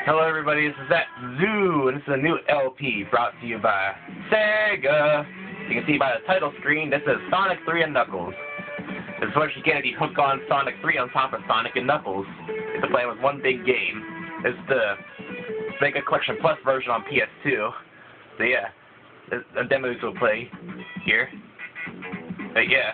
Hello everybody, this is that Zoo, and this is a new LP brought to you by Sega. You can see by the title screen, this is Sonic 3 and Knuckles. This is what you get if you hook on Sonic 3 on top of Sonic and Knuckles. It's playing with one big game. It's the Mega Collection Plus version on PS2. So yeah, the demos will play here. But yeah,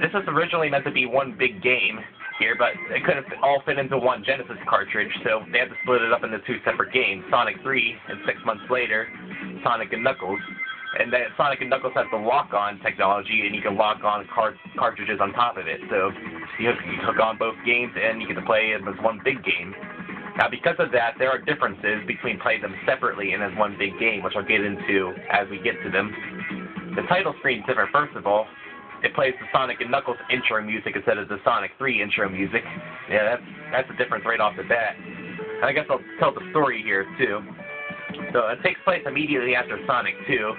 this was originally meant to be one big game here, but it couldn't all fit into one Genesis cartridge, so they had to split it up into two separate games, Sonic 3, and 6 months later, Sonic and Knuckles. And then Sonic and Knuckles has the lock-on technology, and you can lock on cartridges on top of it, so you hook on both games, and you get to play them as one big game. Now, because of that, there are differences between playing them separately and as one big game, which I'll get into as we get to them. The title screen is different, first of all. It plays the Sonic and Knuckles intro music instead of the Sonic 3 intro music. Yeah, that's a difference right off the bat. And I guess I'll tell the story here, too. So, it takes place immediately after Sonic 2.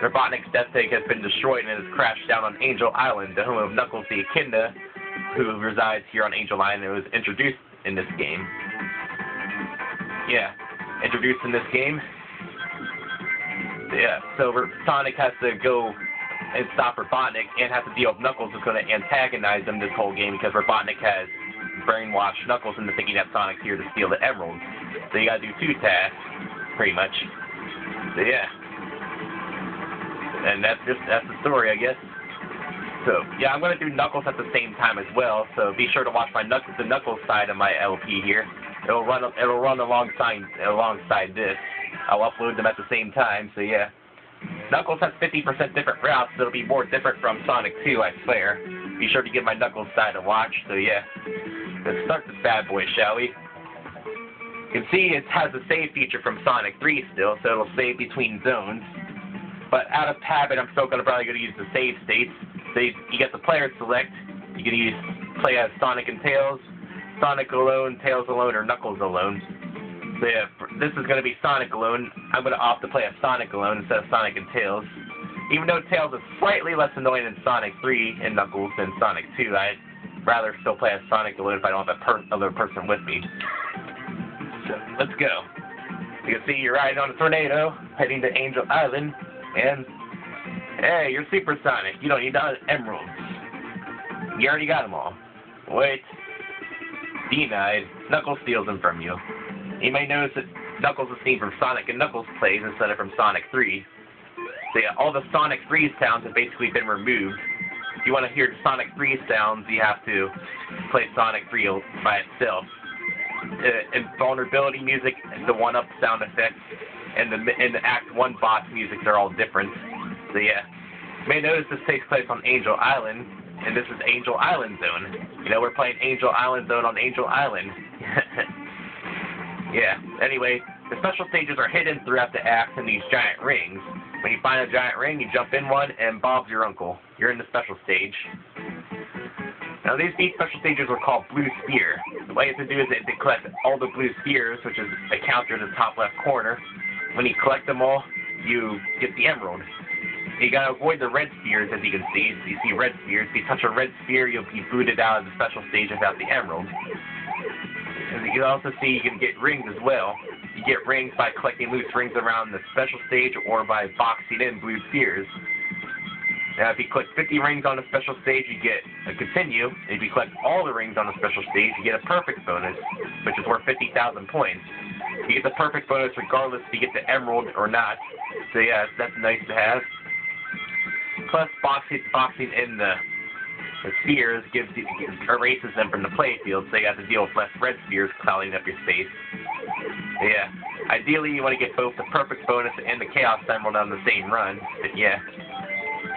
Robotnik's Death Egg has been destroyed and has crashed down on Angel Island, the home of Knuckles the Echidna, who resides here on Angel Island and was introduced in this game. Yeah, introduced in this game. Yeah, so Sonic has to go and stop Robotnik and has to deal with Knuckles, who's going to antagonize him this whole game because Robotnik has brainwashed Knuckles into thinking that Sonic's here to steal the emeralds. So you got to do two tasks, pretty much. So yeah. And that's the story, I guess. So, yeah, I'm going to do Knuckles at the same time as well, so be sure to watch the Knuckles side of my LP here. It'll run alongside this. I'll upload them at the same time, so yeah. Knuckles has 50% different routes, so it'll be more different from Sonic 2, I swear. Be sure to give my Knuckles side a watch, so yeah. Let's start this bad boy, shall we? You can see it has a save feature from Sonic 3 still, so it'll save between zones. But out of habit, I'm still probably going to use the save states. So you get the player select. You can play as Sonic and Tails, Sonic alone, Tails alone, or Knuckles alone. So yeah, this is going to be Sonic alone. I'm going to opt to play as Sonic alone instead of Sonic and Tails. Even though Tails is slightly less annoying in Sonic 3 and Knuckles than Sonic 2, I'd rather still play as Sonic alone if I don't have another person with me. So let's go. You can see you're riding on a tornado, heading to Angel Island. And, hey, you're supersonic. You don't need emeralds. You already got them all. Wait. Denied. Knuckles steals them from you. You may notice that Knuckles is seen from Sonic and Knuckles plays instead of from Sonic 3. So yeah, all the Sonic 3 sounds have basically been removed. If you want to hear Sonic 3 sounds, you have to play Sonic 3 by itself. Invulnerability music, the 1-up sound effects, and the Act 1 boss musics are all different. So yeah. You may notice this takes place on Angel Island, and this is Angel Island Zone. You know, we're playing Angel Island Zone on Angel Island. Yeah, anyway, the special stages are hidden throughout the acts in these giant rings. When you find a giant ring, you jump in one, and Bob's your uncle. You're in the special stage. Now, these special stages are called Blue Sphere. The way you have to do is to collect all the blue spheres, which is a counter in the top left corner. When you collect them all, you get the emerald. You gotta avoid the red spheres, as you can see. So you see red spheres. If you touch a red sphere, you'll be booted out of the special stage without the emerald. And you can also see you can get rings as well. You get rings by collecting loose rings around the special stage or by boxing in blue spheres. Now, if you collect 50 rings on a special stage, you get a continue. And if you collect all the rings on a special stage, you get a perfect bonus, which is worth 50,000 points. You get the perfect bonus regardless if you get the emerald or not. So yeah, that's nice to have. Plus, boxing in the spheres erases them from the playfield, so you have to deal with less red spheres clouding up your space. So yeah, ideally you want to get both the perfect bonus and the Chaos Emerald on the same run. But yeah.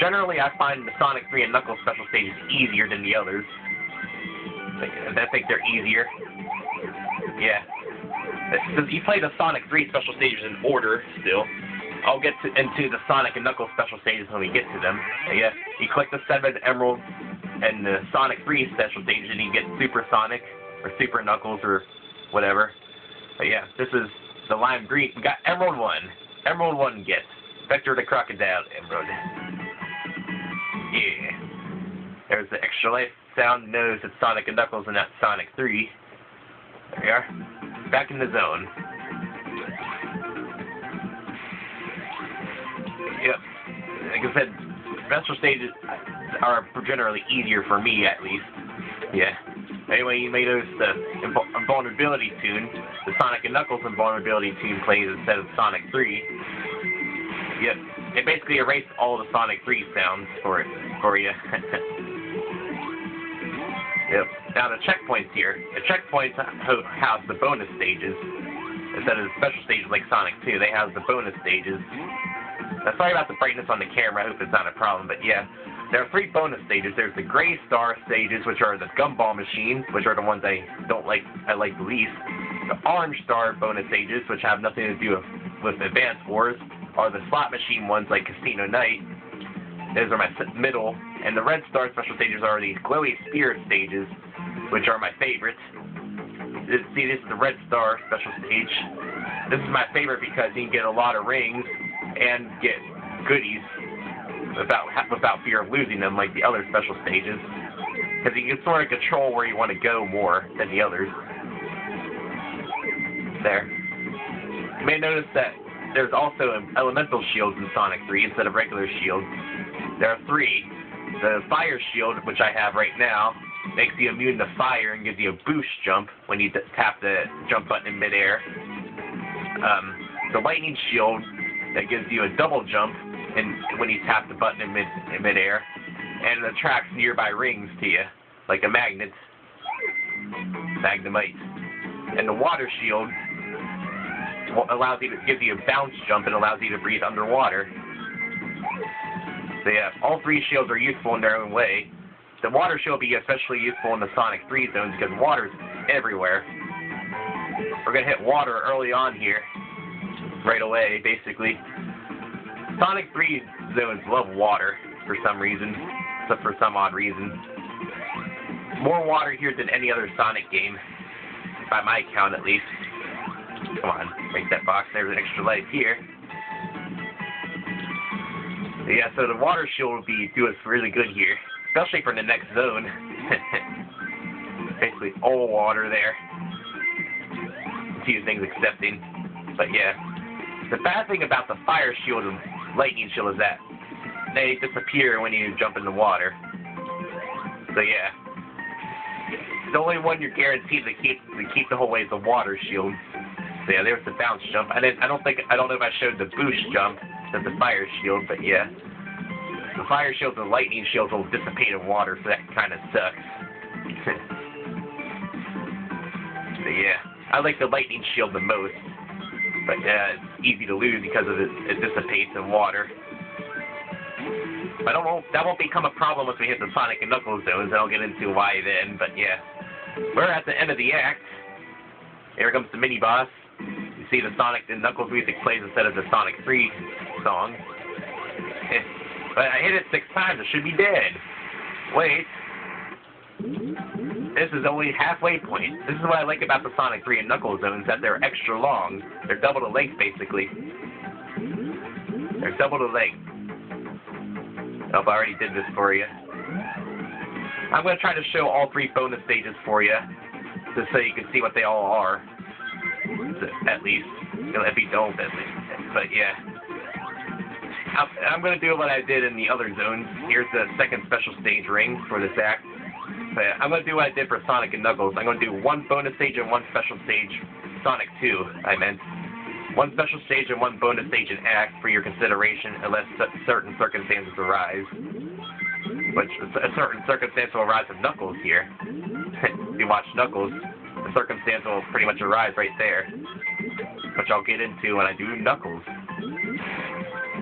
Generally, I find the Sonic 3 and Knuckles special stages easier than the others. I think they're easier. Yeah. Because you play the Sonic 3 special stages in order, still. I'll get into the Sonic and Knuckles special stages when we get to them. Yeah. You collect the 7 emeralds and the Sonic 3 special stage, and you get Super Sonic, or Super Knuckles, or whatever. But yeah, this is the lime green. We got Emerald 1. Emerald 1 gets Vector the Crocodile Emerald. Yeah. There's the extra life sound. Notice it's Sonic and Knuckles and not Sonic 3. There we are. Back in the zone. Yep. Like I said, special stages are generally easier for me, at least. Yeah. Anyway, you may notice the invulnerability tune. The Sonic and Knuckles invulnerability tune plays instead of Sonic 3. Yep. It basically erased all the Sonic 3 sounds for you. Yep. Now the checkpoints here. The checkpoints have the bonus stages. Instead of the special stages like Sonic 2, they have the bonus stages. Now, sorry about the brightness on the camera. I hope it's not a problem, but yeah. There are 3 bonus stages. There's the Gray Star stages, which are the Gumball machines, which are the ones I like the least. The Orange Star bonus stages, which have nothing to do with Advance Wars, are the slot machine ones like Casino Night. Those are my middle. And the Red Star special stages are the Glowy Spirit stages, which are my favorites. See, this is the Red Star special stage. This is my favorite because you can get a lot of rings and get goodies without fear of losing them like the other special stages. Because you can sort of control where you want to go more than the others. There. You may notice that there's also elemental shields in Sonic 3 instead of regular shields. There are 3. The Fire Shield, which I have right now, makes you immune to fire and gives you a boost jump when you tap the jump button in midair. The Lightning Shield, that gives you a double jump when you tap the button in midair, and it attracts nearby rings to you, like a magnet, Magnemite. And the Water Shield gives you a bounce jump and allows you to breathe underwater. So yeah, all 3 shields are useful in their own way. The Water Shield will be especially useful in the Sonic 3 zones because water's everywhere. We're going to hit water early on here, right away, basically. Sonic 3 zones love water for some reason, except for some odd reason. More water here than any other Sonic game, by my count at least. Come on, break that box. There's an extra life here. Yeah, so the Water Shield will do us really good here, especially for the next zone. Basically all water there. Few things accepting, but yeah. The bad thing about the Fire Shield and Lightning Shield is that they disappear when you jump in the water. So yeah, the only one you're guaranteed to keep the whole way is the Water Shield. So yeah, there's the bounce jump. I don't know if I showed the boost jump of the Fire Shield, but yeah, the Fire Shield and the Lightning Shield will dissipate in water, so that kind of sucks. So yeah, I like the Lightning Shield the most, but it's easy to lose because of it dissipates in water. But that won't become a problem once we hit the Sonic and Knuckles zones, and I'll get into why then, but yeah. We're at the end of the act. Here comes the mini-boss. You see the Sonic and Knuckles music plays instead of the Sonic 3 song. But I hit it 6 times, it should be dead. Wait. This is only halfway point. This is what I like about the Sonic 3 and Knuckles zones, that they're extra long. They're double the length, basically. They're double the length. Oh, I already did this for you. I'm going to try to show all 3 bonus stages for you, just so you can see what they all are. At least. If you don't, at least. But yeah. I'm going to do what I did in the other zones. Here's the second special stage ring for this act. But I'm going to do what I did for Sonic and Knuckles. I'm going to do 1 bonus stage and 1 special stage. Sonic 2, I meant. 1 special stage and 1 bonus stage in act for your consideration unless certain circumstances arise. Which a certain circumstance will arise with Knuckles here. If you watch Knuckles, the circumstance will pretty much arise right there. Which I'll get into when I do Knuckles.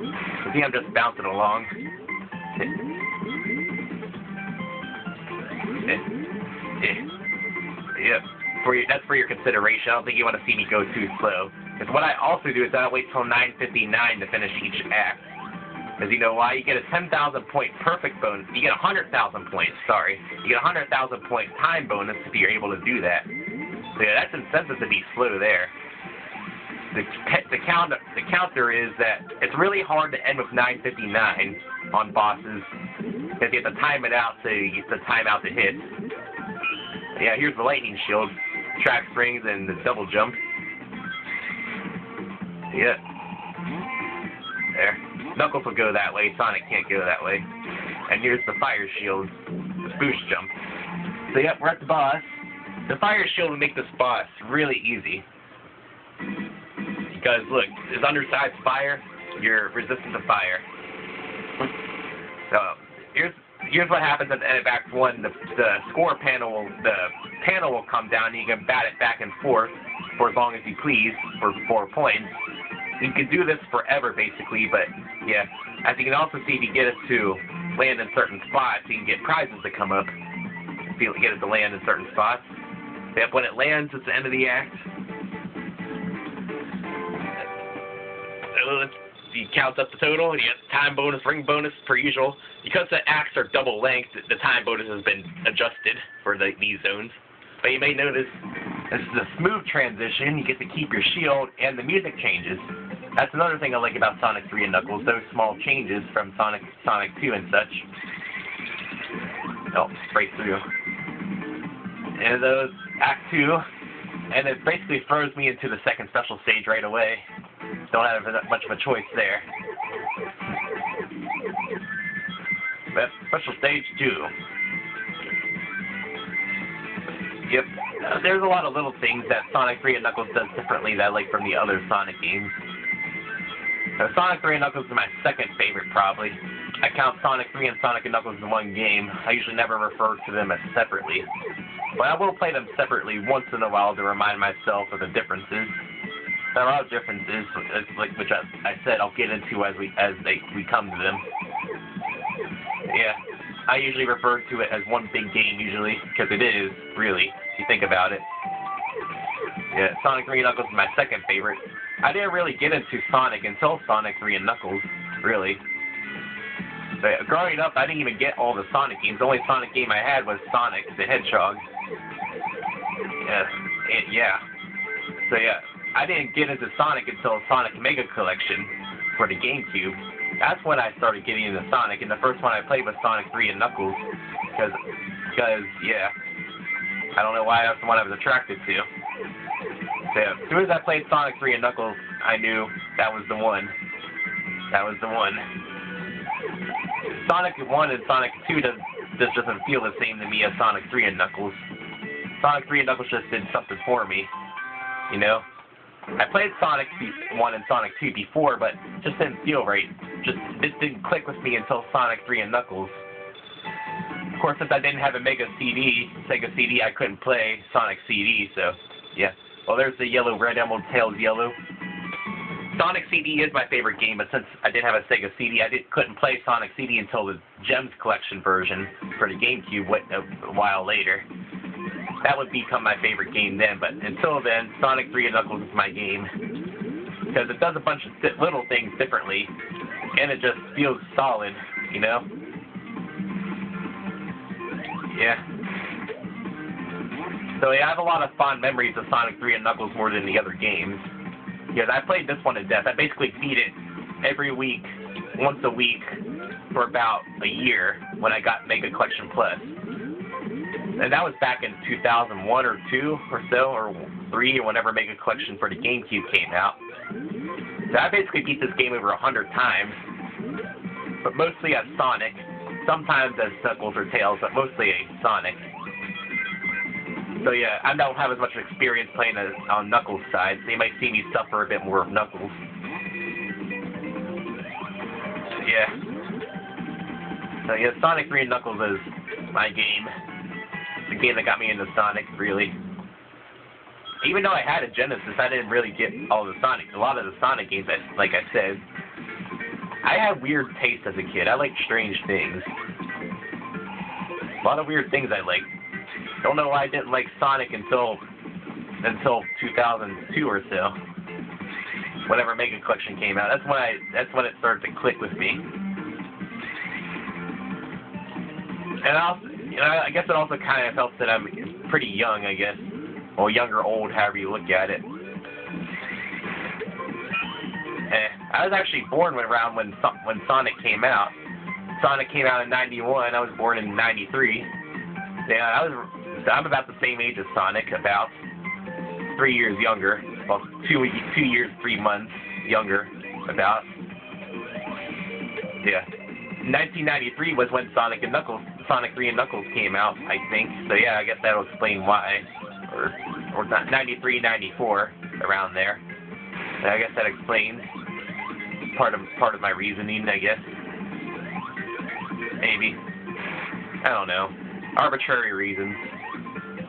You see, I'm just bouncing along. Yep. That's for your consideration. I don't think you want to see me go too slow. Because what I also do is I wait till 9:59 to finish each act. Because you know why? You get a 10,000 point perfect bonus. You get 100,000 points, sorry. You get a 100,000 point time bonus if you're able to do that. So yeah, that's incentive to be slow there. The counter is that it's really hard to end with 9:59 on bosses. Because you have to time it out so you get the time out to hit. Yeah, here's the Lightning Shield. Track springs and the double jump. Yeah. There. Knuckles will go that way, Sonic can't go that way. And here's the fire shield, the boost jump. So yep, we're at the boss. The fire shield will make this boss really easy. Because look, his underside's fire, you're resistant to fire. So here's what happens at the end of Act 1. The score panel will come down and you can bat it back and forth for as long as you please for 4 points. You can do this forever basically, but yeah. As you can also see, if you get it to land in certain spots, you can get prizes that come up. If you get it to land in certain spots. Yep, when it lands, it's the end of the act. You count up the total, you get time bonus, ring bonus per usual. Because the acts are double length, the time bonus has been adjusted for these zones. But you may notice this is a smooth transition. You get to keep your shield, and the music changes. That's another thing I like about Sonic 3 and Knuckles, those small changes from Sonic 2 and such. Oh, right through. And those Act 2, and it basically throws me into the second special stage right away. Don't have much of a choice there. But special stage 2. Yep. There's a lot of little things that Sonic 3 and Knuckles does differently that I like from the other Sonic games. Sonic 3 and Knuckles is my second favorite, probably. I count Sonic 3 and Sonic and Knuckles in one game. I usually never refer to them as separately. But I will play them separately once in a while to remind myself of the differences. There are a lot of differences, which I said I'll get into as we come to them. Yeah, I usually refer to it as one big game usually, because it is, really, if you think about it. Yeah, Sonic 3 and Knuckles is my second favorite. I didn't really get into Sonic until Sonic 3 and Knuckles, really. But growing up, I didn't even get all the Sonic games. The only Sonic game I had was Sonic the Hedgehog. Yeah. So yeah, I didn't get into Sonic until Sonic Mega Collection for the GameCube. That's when I started getting into Sonic, and the first one I played was Sonic 3 and Knuckles. Because yeah, I don't know why that's the one I was attracted to. So yeah, as soon as I played Sonic 3 and Knuckles, I knew that was the one. That was the one. Sonic 1 and Sonic 2 just doesn't feel the same to me as Sonic 3 and Knuckles. Sonic 3 and Knuckles just did something for me, you know? I played Sonic 1 and Sonic 2 before, but it just didn't feel right. It didn't click with me until Sonic 3 and Knuckles. Of course, since I didn't have a Sega CD, I couldn't play Sonic CD, so, yeah. Well, there's the yellow, Red Emerald, Tails yellow. Sonic CD is my favorite game, but since I didn't have a Sega CD, couldn't play Sonic CD until the Gems Collection version for the GameCube a while later. That would become my favorite game then, but until then, Sonic 3 and Knuckles is my game. Because it does a bunch of little things differently, and it just feels solid, you know? Yeah. So yeah, I have a lot of fond memories of Sonic 3 and Knuckles more than the other games. Because I played this one to death. I basically beat it every week, once a week, for about a year when I got Mega Collection Plus. And that was back in 2001 or 2 or so, or 3, or whenever Mega Collection for the GameCube came out. So I basically beat this game over 100 times, but mostly as Sonic. Sometimes as Knuckles or Tails, but mostly as Sonic. So yeah, I don't have as much experience playing on Knuckles' side, so you might see me suffer a bit more of Knuckles. Yeah. So yeah, Sonic 3 and Knuckles is my game. The game that got me into Sonic, really. Even though I had a Genesis, I didn't really get a lot of the Sonic games, like I said. I had weird taste as a kid. I liked strange things. A lot of weird things I liked. Don't know why I didn't like Sonic until 2002 or so. Whenever Mega Collection came out. That's when it started to click with me. And also, you know, I guess it also kind of helps that I'm pretty young, I guess. Or young or old, however you look at it. I was actually born around when Sonic came out. Sonic came out in 91. I was born in 93. Yeah, I'm about the same age as Sonic, about 3 years younger. Well, 2 years, 3 months younger, about. Yeah. 1993 was when Sonic 3 and Knuckles came out, I think. So yeah, I guess that'll explain why. Or not 93, 94, around there. And I guess that explains part of my reasoning, I guess. Maybe. I don't know. Arbitrary reasons,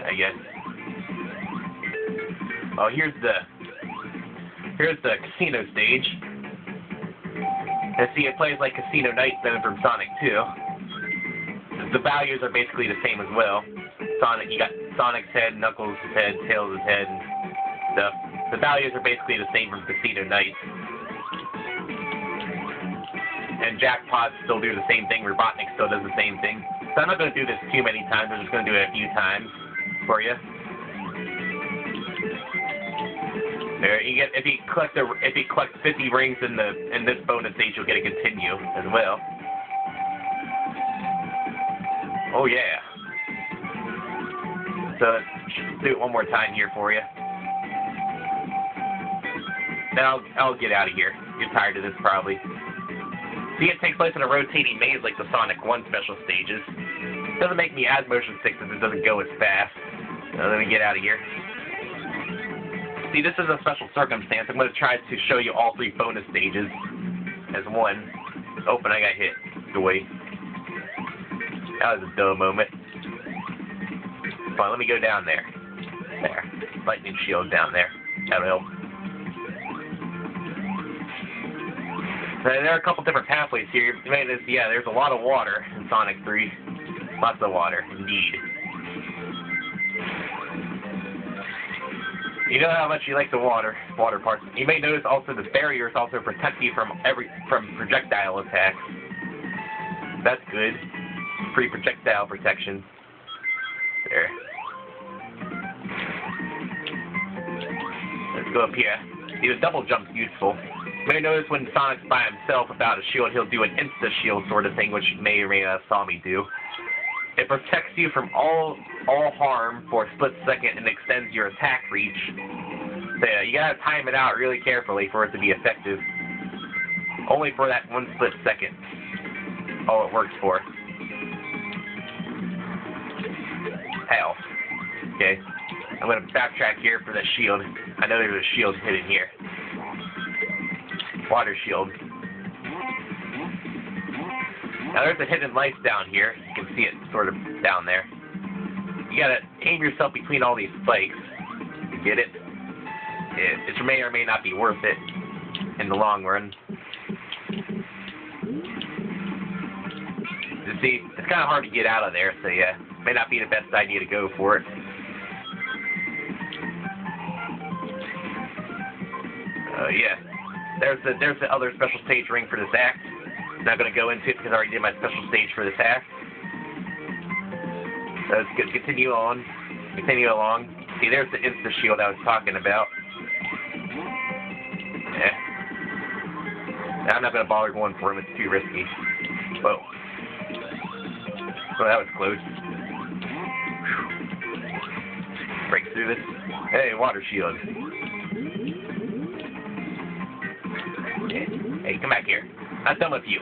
I guess. Oh, here's the casino stage. And see, it plays like Casino Night then from Sonic 2. The values are basically the same as well. You got Sonic's head, Knuckles' head, Tails' head, and stuff. The values are basically the same from Casino Night. And Jackpots still do the same thing, Robotnik still does the same thing. So I'm not going to do this too many times, I'm just going to do it a few times for you. There, you get if you collect 50 rings in this bonus stage, you'll get a continue as well. Oh yeah. So let's do it one more time here for you. Then I'll get out of here. You're tired of this probably. See, it takes place in a rotating maze like the Sonic 1 special stages. It doesn't make me as motion sick since it doesn't go as fast. So let me get out of here. See, this is a special circumstance. I'm going to try to show you all 3 bonus stages as one. Oh, but I got hit. Doy. That was a dumb moment. Fine, let me go down there. There. Lightning shield down there. That'll help. There are a couple different pathways here. You may notice, yeah, there's a lot of water in Sonic 3. Lots of water, indeed. You know how much you like the water parts. You may notice also the barriers also protect you from projectile attacks. That's good. Free projectile protection. There. Let's go up here. See, the double jump's useful. You may notice when Sonic's by himself without a shield, he'll do an insta-shield sort of thing, which you may or may not have saw me do. It protects you from all harm for a split second and extends your attack reach. So yeah, you gotta time it out really carefully for it to be effective. Only for that one split second. All it works for. Hell. Okay. I'm gonna backtrack here for the shield. I know there's a shield hidden here. Water shield. Now there's a hidden light down here. You can see it sort of down there. You gotta aim yourself between all these spikes to get it. It may or may not be worth it in the long run. You see, it's kind of hard to get out of there, so yeah, may not be the best idea to go for it. Yeah. There's the other special stage ring for this act. I'm not going to go into it because I already did my special stage for this act. So let's continue on. Continue along. See, there's the insta-shield I was talking about. Yeah. I'm not going to bother going for him. It's too risky. Whoa. So that was close. Break through this. Hey, water shield. Hey, come back here. Not done with you.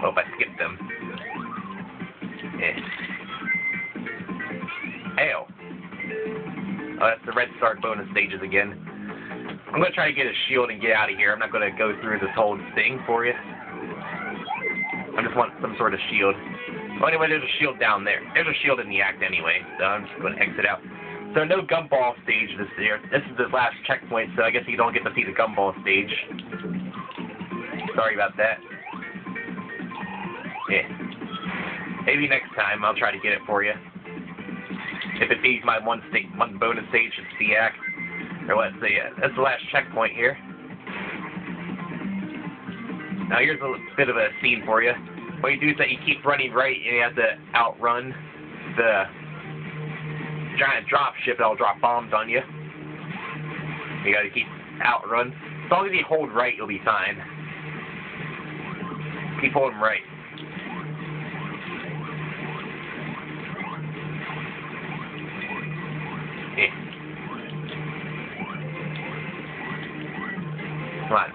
Hope I skipped them. Hell. Oh, that's the red start bonus stages again. I'm going to try to get a shield and get out of here. I'm not going to go through this whole thing for you. I just want some sort of shield. Well, anyway, there's a shield down there. There's a shield in the act anyway, so I'm just going to exit out. So no gumball stage this year. This is the last checkpoint, so I guess you don't get to see the gumball stage. Sorry about that. Yeah. Maybe next time I'll try to get it for you. If it beats my one bonus stage, it's the act. Or let's see, that's the last checkpoint here. Now here's a bit of a scene for you. What you do is that you keep running right, and you have to outrun the giant drop ship that'll drop bombs on you. You gotta keep outrun. As long as you hold right, you'll be fine. Keep holding right. Yeah. Come on.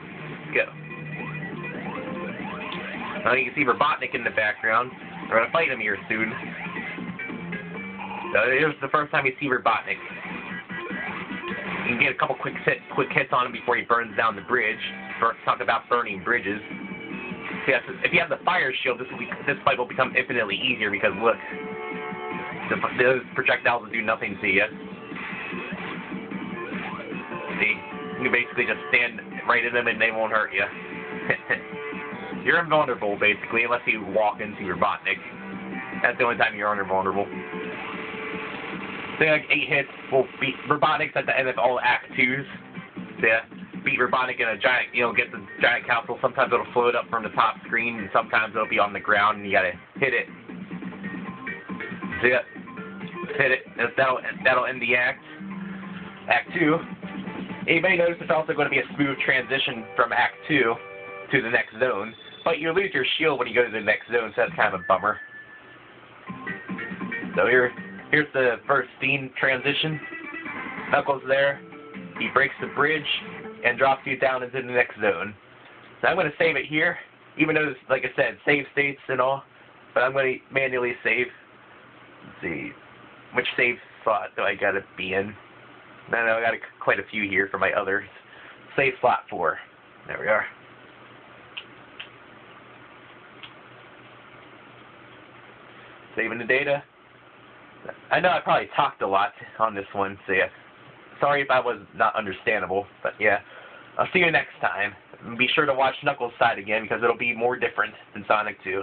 You can see Robotnik in the background. We're going to fight him here soon. So here's the first time you see Robotnik. You can get a couple quick hits on him before he burns down the bridge. Talk about burning bridges. So yes, if you have the fire shield, this fight will become infinitely easier because look, those projectiles will do nothing to you. See, you basically just stand right in them and they won't hurt you. You're invulnerable basically, unless you walk into Robotnik. That's the only time you're invulnerable. So like 8 hits will beat Robotnik's at the end of all Act 2s. So yeah, beat Robotnik in a giant, get the giant capsule. Sometimes it'll float up from the top screen, and sometimes it'll be on the ground, and you gotta hit it. So yeah, hit it, and that'll end the act. Act 2. Anybody notice it's also going to be a smooth transition from Act 2 to the next zone, but you lose your shield when you go to the next zone, so that's kind of a bummer. So here's the first scene transition. Knuckles there. He breaks the bridge and drops you down into the next zone. So I'm going to save it here, even though it's, like I said, save states and all, but I'm going to manually save. Let's see, which save slot do I got to be in? No, I got quite a few here for my others. Save slot 4. There we are. Saving the data. I know I probably talked a lot on this one, so yeah. Sorry if I was not understandable, but yeah. I'll see you next time. Be sure to watch Knuckles' side again because it'll be more different than Sonic 2.